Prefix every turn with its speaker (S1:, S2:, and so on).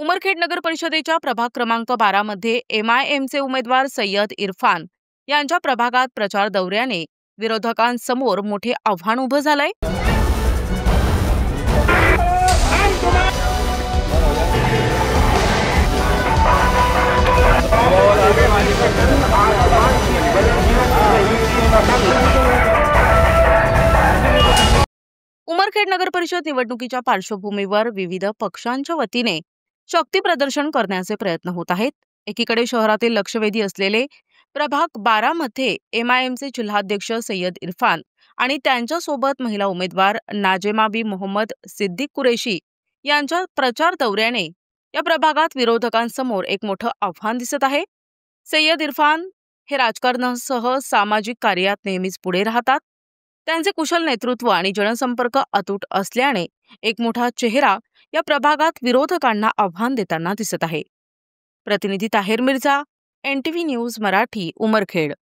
S1: उमरखेड नगर परिषदेच्या प्रभाग क्रमांक 12 मध्ये MIMचे उमेदवार सय्यद इरफान यांच्या प्रभागात प्रचार दौऱ्याने विरोधकांसमोर मोठे आव्हान उभं झालंय। उमरखेड नगर परिषद निवडणुकीच्या पार्श्वभूमीवर विविध पक्षांच्या वतीने शक्ती प्रदर्शन करण्याचे प्रयत्न होत आहेत। एकीकडे शहरातील लक्षवेधी असलेले प्रभाग 12 मध्ये MIMचे जिल्हाध्यक्ष सय्यद इरफान आणि त्यांच्यासोबत महिला उमेदवार नाजेमा मोहम्मद सिद्दीक कुरेशी यांच्या प्रचार दौऱ्याने या प्रभागात विरोधकांसमोर एक मोठं आव्हान दिसत आहे। सय्यद इरफान हे राजकारणासह सामाजिक कार्यात नेहमीच पुढे राहतात। त्यांचे कुशल नेतृत्व आणि जनसंपर्क अतूट असल्याने एक मोठा चेहरा या प्रभागात विरोधकांना आव्हान देताना दिसत आहे। प्रतिनिधी Taher Mirza, NTV news Marathi, Umarkhed.